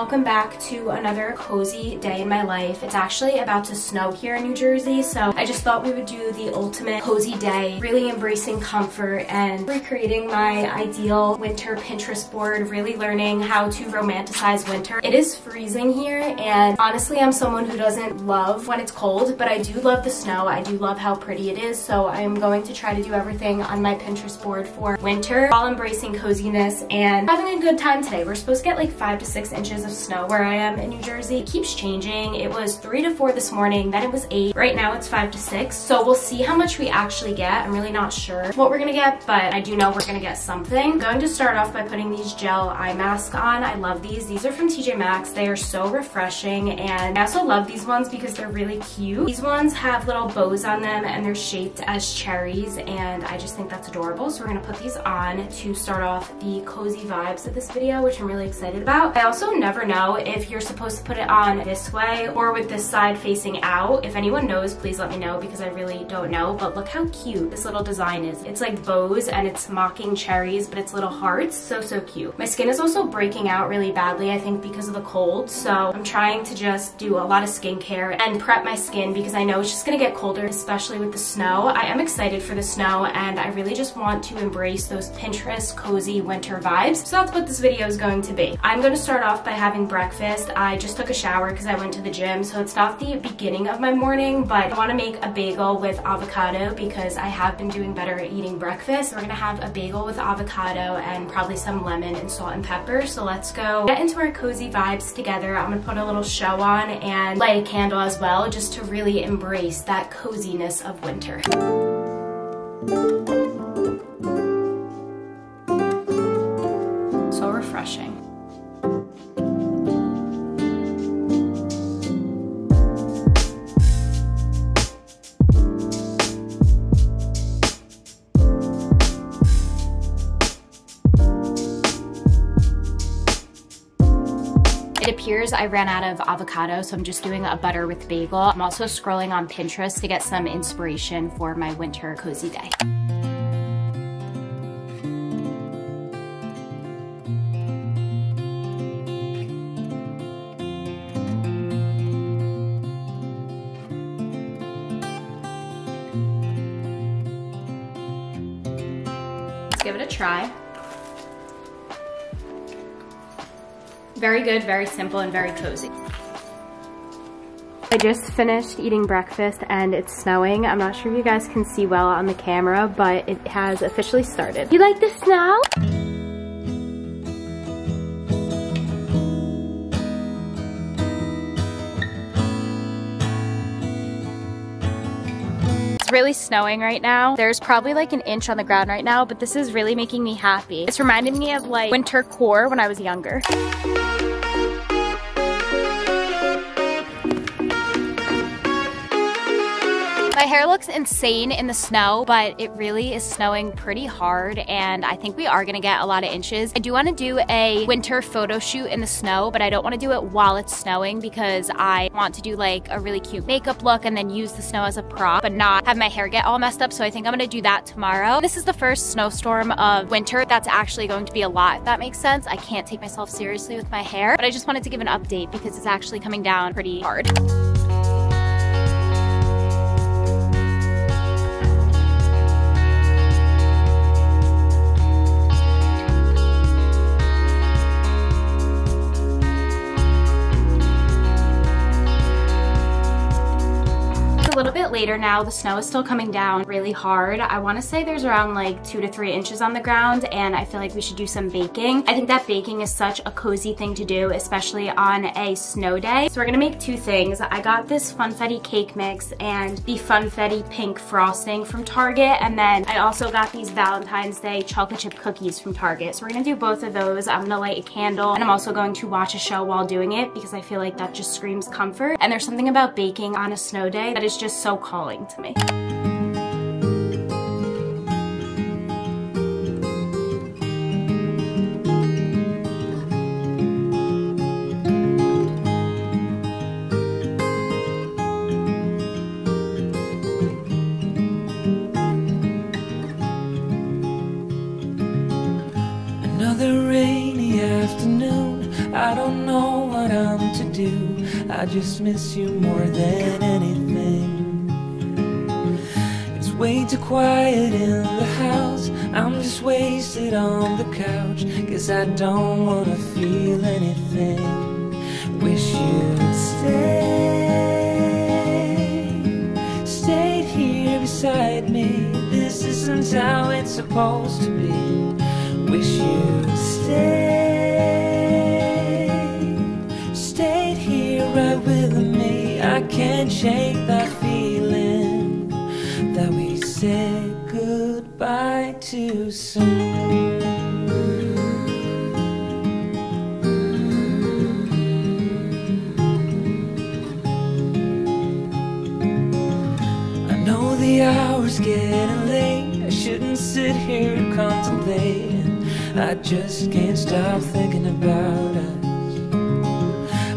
welcome back to another cozy day in my life. It's actually about to snow here in New Jersey, so I just thought we would do the ultimate cozy day, really embracing comfort and recreating my ideal winter Pinterest board, really learning how to romanticize winter. It is freezing here, and honestly I'm someone who doesn't love when it's cold, but I do love the snow. I do love how pretty it is, so I am going to try to do everything on my Pinterest board for winter while embracing coziness and having a good time today. We're supposed to get like 5 to 6 inches of snow where I am in New Jersey. It keeps changing. It was 3 to 4 this morning, then it was 8. Right now it's 5 to 6. So we'll see how much we actually get. I'm really not sure what we're gonna get, but I do know we're gonna get something. I'm going to start off by putting these gel eye masks on. I love these. These are from TJ Maxx. They are so refreshing, and I also love these ones because they're really cute. These ones have little bows on them and they're shaped as cherries, and I just think that's adorable. So we're gonna put these on to start off the cozy vibes of this video, which I'm really excited about. I also never know if you're supposed to put it on this way or with this side facing out. If anyone knows, please let me know because I really don't know, but look how cute this little design is. It's like bows and it's mocking cherries, but it's little hearts. So cute. My skin is also breaking out really badly, I think because of the cold, so I'm trying to just do a lot of skincare and prep my skin because I know it's just gonna get colder, especially with the snow. I am excited for the snow, and I really just want to embrace those Pinterest cozy winter vibes. So that's what this video is going to be. I'm going to start off by having breakfast. I just took a shower because I went to the gym, so it's not the beginning of my morning, but I want to make a bagel with avocado because I have been doing better at eating breakfast. We're going to have a bagel with avocado and probably some lemon and salt and pepper. So let's go get into our cozy vibes together. I'm going to put a little show on and light a candle as well, just to really embrace that coziness of winter. So refreshing. It appears I ran out of avocado, so I'm just doing a butter with bagel. I'm also scrolling on Pinterest to get some inspiration for my winter cozy day. Let's give it a try. Very good, very simple, and very cozy. I just finished eating breakfast and it's snowing. I'm not sure if you guys can see well on the camera, but it has officially started. You like the snow? It's really snowing right now. There's probably like an inch on the ground right now, but this is really making me happy. It's reminding me of like winter core when I was younger. My hair looks insane in the snow, but it really is snowing pretty hard, and I think we are gonna get a lot of inches. I do wanna do a winter photo shoot in the snow, but I don't wanna do it while it's snowing because I want to do like a really cute makeup look and then use the snow as a prop, but not have my hair get all messed up, so I think I'm gonna do that tomorrow. This is the first snowstorm of winter that's actually going to be a lot, if that makes sense. I can't take myself seriously with my hair, but I just wanted to give an update because it's actually coming down pretty hard. A little bit later now, the snow is still coming down really hard. I want to say there's around like 2 to 3 inches on the ground, and I feel like we should do some baking. I think that baking is such a cozy thing to do, especially on a snow day. So we're gonna make 2 things. I got this Funfetti cake mix and the Funfetti pink frosting from Target, and then I also got these Valentine's Day chocolate chip cookies from Target. So we're gonna do both of those. I'm gonna light a candle, and I'm also going to watch a show while doing it because I feel like that just screams comfort. And there's something about baking on a snow day that is just so calling to me. Another rainy afternoon, I don't know what I'm to do. I just miss you more than anything. It's way too quiet in the house. I'm just wasted on the couch. Guess I don't wanna feel anything. Wish you'd stayed here beside me. This isn't how it's supposed to be. Wish you'd stayed here right with me. I can't shake that feeling that we said goodbye too soon. I know the hour's getting late. I shouldn't sit here and contemplate. I just can't stop thinking about us.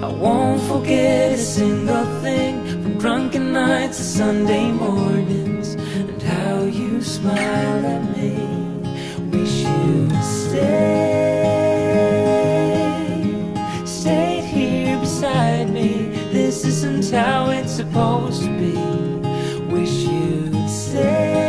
I won't forget a single thing, from drunken nights to Sunday mornings, and how you smiled at me. Wish you'd stayed here beside me. This isn't how it's supposed to be. Wish you'd stay.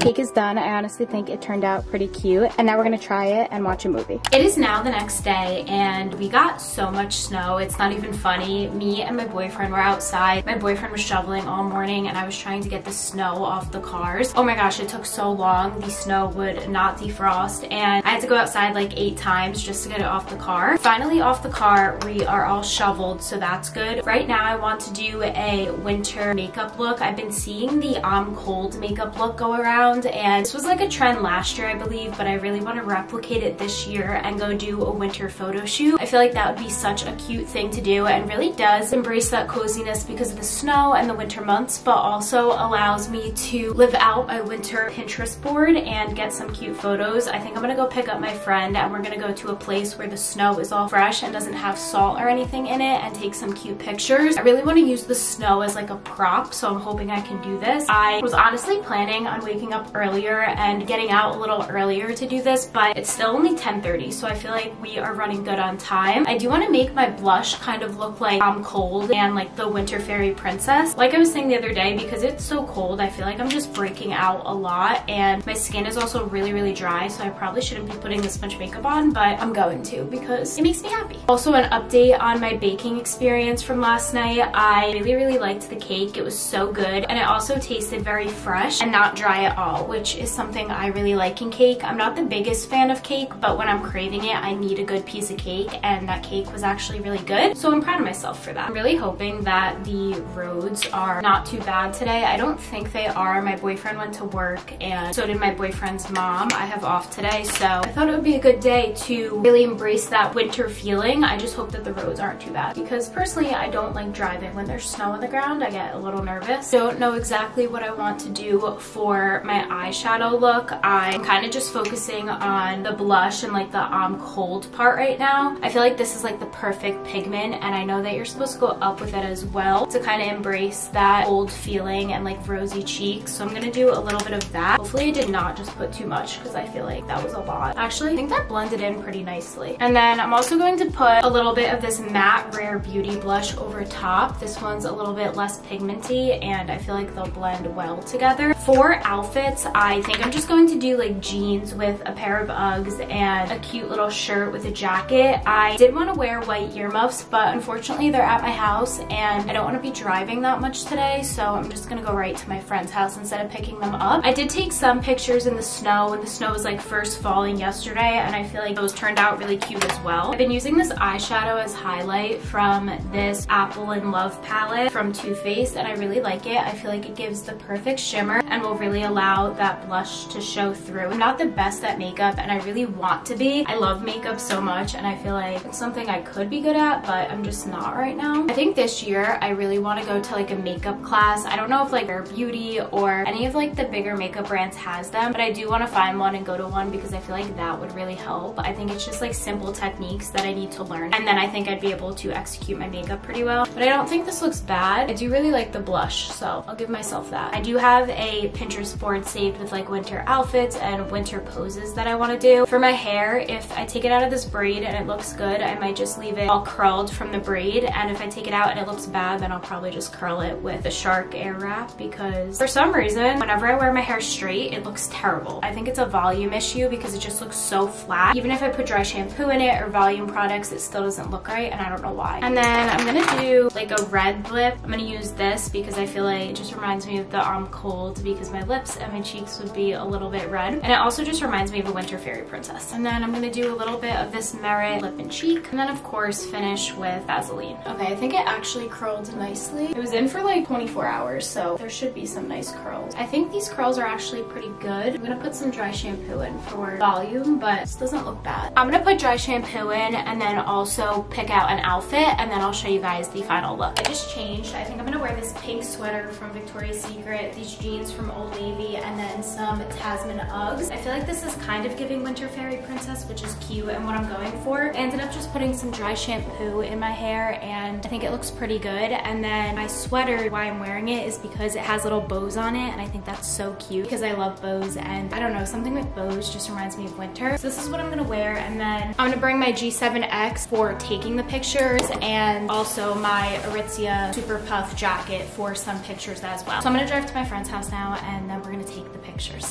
Cake is done. I honestly think it turned out pretty cute. And now we're gonna try it and watch a movie. It is now the next day and we got so much snow. It's not even funny. Me and my boyfriend were outside. My boyfriend was shoveling all morning and I was trying to get the snow off the cars. Oh my gosh, it took so long. The snow would not defrost and I had to go outside like 8 times just to get it off the car. Finally off the car, we are all shoveled, so that's good. Right now I want to do a winter makeup look. I've been seeing the cold makeup look go around, and this was like a trend last year I believe, but I really want to replicate it this year and go do a winter photo shoot. I feel like that would be such a cute thing to do and really does embrace that coziness because of the snow and the winter months, but also allows me to live out my winter Pinterest board and get some cute photos. I think I'm gonna go pick up my friend and we're gonna go to a place where the snow is all fresh and doesn't have salt or anything in it and take some cute pictures. I really want to use the snow as like a prop, so I'm hoping I can do this. I was honestly planning on waking up earlier and getting out a little earlier to do this, but it's still only 10:30, so I feel like we are running good on time. I do want to make my blush kind of look like I'm cold and like the winter fairy princess. Like I was saying the other day, because it's so cold, I feel like I'm just breaking out a lot and my skin is also really dry, so I probably shouldn't be putting this much makeup on, but I'm going to because it makes me happy. Also an update on my baking experience from last night. I really liked the cake. It was so good and it also tasted very fresh and not dry at all, which is something I really like in cake. I'm not the biggest fan of cake, but when I'm craving it, I need a good piece of cake, and that cake was actually really good. So I'm proud of myself for that. I'm really hoping that the roads are not too bad today. I don't think they are. My boyfriend went to work and so did my boyfriend's mom. I have off today, so I thought it would be a good day to really embrace that winter feeling. I just hope that the roads aren't too bad because personally, I don't like driving when there's snow on the ground. I get a little nervous. Don't know exactly what I want to do for my eyeshadow look. I'm kind of just focusing on the blush and like the cold part right now. I feel like this is like the perfect pigment, and I know that you're supposed to go up with it as well to kind of embrace that cold feeling and like rosy cheeks. So I'm gonna do a little bit of that. Hopefully I did not just put too much because I feel like that was a lot. Actually, I think that blended in pretty nicely. And then I'm also going to put a little bit of this matte Rare Beauty blush over top. This one's a little bit less pigmenty and I feel like they'll blend well together. For outfits, I think I'm just going to do like jeans with a pair of Uggs and a cute little shirt with a jacket. I did want to wear white earmuffs, but unfortunately they're at my house and I don't want to be driving that much today, so I'm just gonna go right to my friend's house instead of picking them up. I did take some pictures in the snow when the snow was like first falling yesterday, and I feel like those turned out really cute as well. I've been using this eyeshadow as highlight from this Apple in Love palette from Too Faced, and I really like it. I feel like it gives the perfect shimmer and will really allow that blush to show through. I'm not the best at makeup and I really want to be. I love makeup so much and I feel like it's something I could be good at, but I'm just not right now. I think this year I really want to go to like a makeup class. I don't know if like Rare Beauty or any of like the bigger makeup brands has them, but I do want to find one and go to one because I feel like that would really help. I think it's just like simple techniques that I need to learn, and then I think I'd be able to execute my makeup pretty well. But I don't think this looks bad. I do really like the blush, so I'll give myself that. I do have a my Pinterest board saved with like winter outfits and winter poses that I want to do. For my hair, if I take it out of this braid and it looks good, I might just leave it all curled from the braid, and if I take it out and it looks bad, then I'll probably just curl it with the Shark Air Wrap, because for some reason, whenever I wear my hair straight, it looks terrible. I think it's a volume issue because it just looks so flat. Even if I put dry shampoo in it or volume products, it still doesn't look right, and I don't know why. And then I'm gonna do like a red lip. I'm gonna use this because I feel like it just reminds me of the I'm cold, because my lips and my cheeks would be a little bit red. And it also just reminds me of a winter fairy princess. And then I'm gonna do a little bit of this Merit lip and cheek. And then of course finish with Vaseline. Okay, I think it actually curled nicely. It was in for like 24 hours, so there should be some nice curls. I think these curls are actually pretty good. I'm gonna put some dry shampoo in for volume, but this doesn't look bad. I'm gonna put dry shampoo in and then also pick out an outfit, and then I'll show you guys the final look. I just changed. I think I'm gonna wear this pink sweater from Victoria's Secret, these jeans from Old Navy, and then some Tasman Uggs. I feel like this is kind of giving winter fairy princess, which is cute and what I'm going for. I ended up just putting some dry shampoo in my hair, and I think it looks pretty good. And then my sweater, why I'm wearing it is because it has little bows on it, and I think that's so cute because I love bows, and I don't know, something with bows just reminds me of winter. So this is what I'm gonna wear, and then I'm gonna bring my G7X for taking the pictures, and also my Aritzia Super Puff jacket for some pictures as well. So I'm gonna drive to my friend's house now, and then we're gonna take the pictures.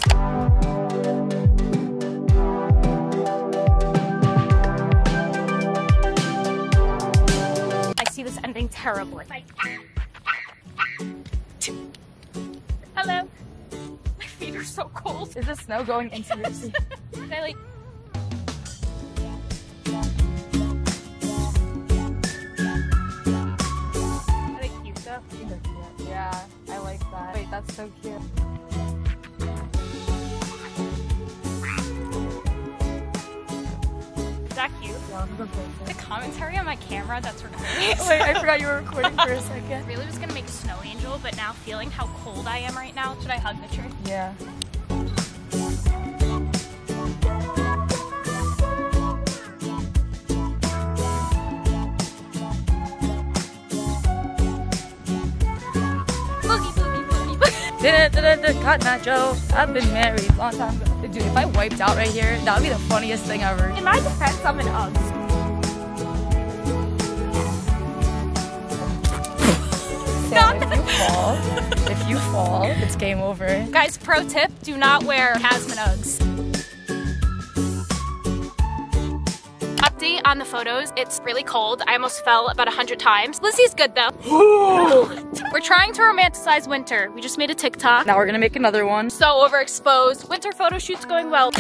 I see this ending terribly. Hello. My feet are so cold. Is the snow going into your seat? Can I like... Are they cute though? Yeah, I like that. Wait, that's so cute. Is that cute? Yeah, The commentary on my camera, that's recording. Wait, I forgot you were recording for a second. Really was gonna make a snow angel, but now feeling how cold I am right now, should I hug the tree? Yeah. Cotton Eye Joe, I've been married a long time ago. Dude, if I wiped out right here, that would be the funniest thing ever. In my defense, I'm an Uggs. So if you fall, it's game over. Guys, pro tip, do not wear Tasman Uggs. Update on the photos, it's really cold. I almost fell about 100 times. Lizzie's good though. We're trying to romanticize winter. We just made a TikTok. Now we're gonna make another one. So overexposed. Winter photo shoot's going well.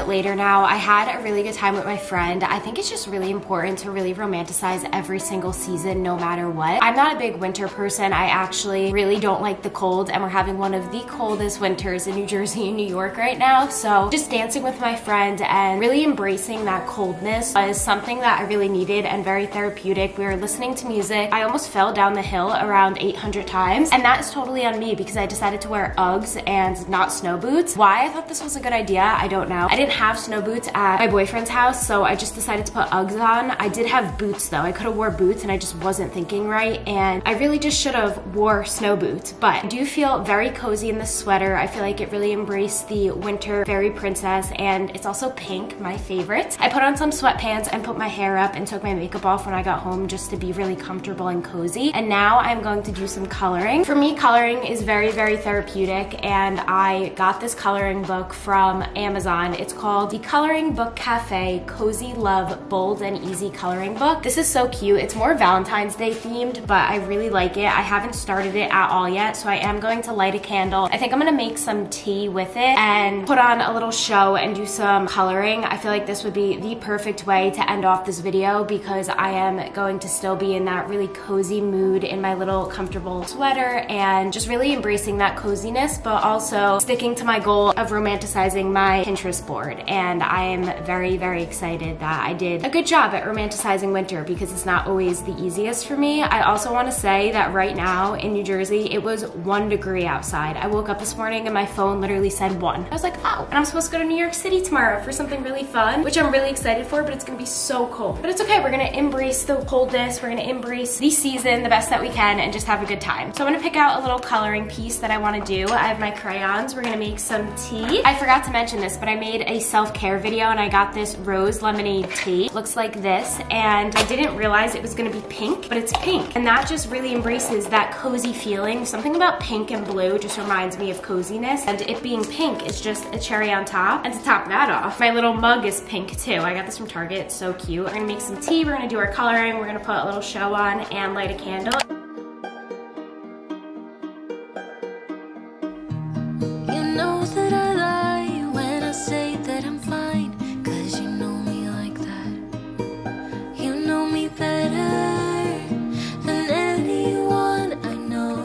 Later now. I had a really good time with my friend. I think it's just really important to really romanticize every single season no matter what. I'm not a big winter person. I actually really don't like the cold, and we're having one of the coldest winters in New Jersey and New York right now. So just dancing with my friend and really embracing that coldness is something that I really needed and very therapeutic. We were listening to music. I almost fell down the hill around 800 times, and that is totally on me because I decided to wear Uggs and not snow boots. Why I thought this was a good idea, I don't know. I didn't have snow boots at my boyfriend's house, so I just decided to put Uggs on. I did have boots though. I could have wore boots and I just wasn't thinking right, and I really just should have wore snow boots. But I do feel very cozy in this sweater. I feel like it really embraced the winter fairy princess, and it's also pink, my favorite. I put on some sweatpants and put my hair up and took my makeup off when I got home just to be really comfortable and cozy. And now I'm going to do some coloring. For me, coloring is very, very therapeutic, and I got this coloring book from Amazon. It's called the Coloring Book Cafe Cozy Love Bold and Easy Coloring Book. This is so cute. It's more Valentine's Day themed, but I really like it. I haven't started it at all yet, so I am going to light a candle. I think I'm gonna make some tea with it and put on a little show and do some coloring. I feel like this would be the perfect way to end off this video because I am going to still be in that really cozy mood in my little comfortable sweater and just really embracing that coziness, but also sticking to my goal of romanticizing my Pinterest board. And I am very, very excited that I did a good job at romanticizing winter because it's not always the easiest for me. I also want to say that right now in New Jersey, it was 1 degree outside. I woke up this morning and my phone literally said 1. I was like, oh, and I'm supposed to go to New York City tomorrow for something really fun, which I'm really excited for, but it's gonna be so cold. But it's okay, we're gonna embrace the coldness, we're gonna embrace the season the best that we can and just have a good time. So I'm gonna pick out a little coloring piece that I wanna do. I have my crayons, we're gonna make some tea. I forgot to mention this, but I made a self-care video and I got this rose lemonade tea. It looks like this, and I didn't realize it was gonna be pink, but it's pink. And that just really embraces that cozy feeling. Something about pink and blue just reminds me of coziness, and it being pink is just a cherry on top. And to top that off, my little mug is pink too. I got this from Target, it's so cute. We're gonna make some tea, we're gonna do our coloring, we're gonna put a little show on and light a candle. You know that I lie when I say that I'm fine, 'cause you know me like that. You know me better than anyone I know.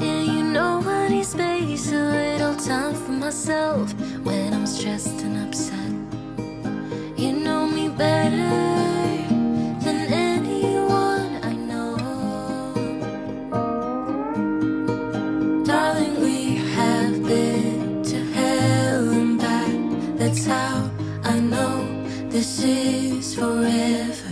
And you know I need space, a little time for myself when I'm stressed and upset. You know me better than anyone I know. Darling, we have been to hell and back. That's how I know this is forever.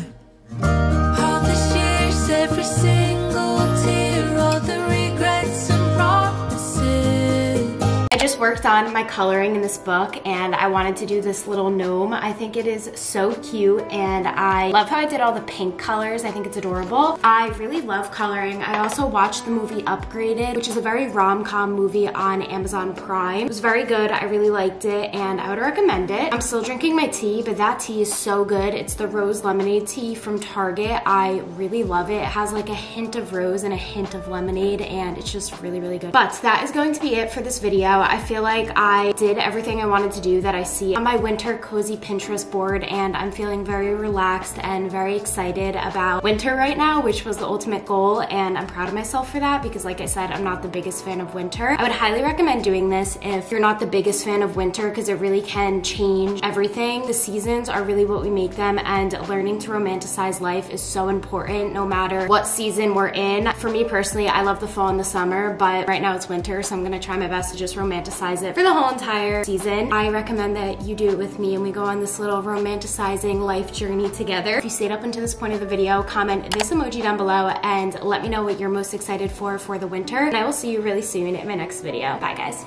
All these years, every single tear, all the regrets and promises. I just worked on my coloring in this book and I wanted to do this little gnome. I think it is so cute and I love how I did all the pink colors. I think it's adorable. I really love coloring. I also watched the movie Upgraded, which is a very rom-com movie on Amazon Prime. It was very good. I really liked it and I would recommend it. I'm still drinking my tea, but that tea is so good. It's the rose lemonade tea from Target. I really love it. It has like a hint of rose and a hint of lemonade and it's just really, really good. But that is going to be it for this video. I feel like I did everything I wanted to do that I see on my winter cozy Pinterest board, and I'm feeling very relaxed and very excited about winter right now, which was the ultimate goal, and I'm proud of myself for that because like I said, I'm not the biggest fan of winter. I would highly recommend doing this if you're not the biggest fan of winter because it really can change everything. The seasons are really what we make them, and learning to romanticize life is so important no matter what season we're in. For me personally, I love the fall and the summer, but right now it's winter, so I'm gonna try my best to just romanticize it for the whole entire season. I recommend that you do it with me and we go on this little romanticizing life journey together. If you stayed up until this point of the video, comment this emoji down below and let me know what you're most excited for the winter. And I will see you really soon in my next video. Bye guys.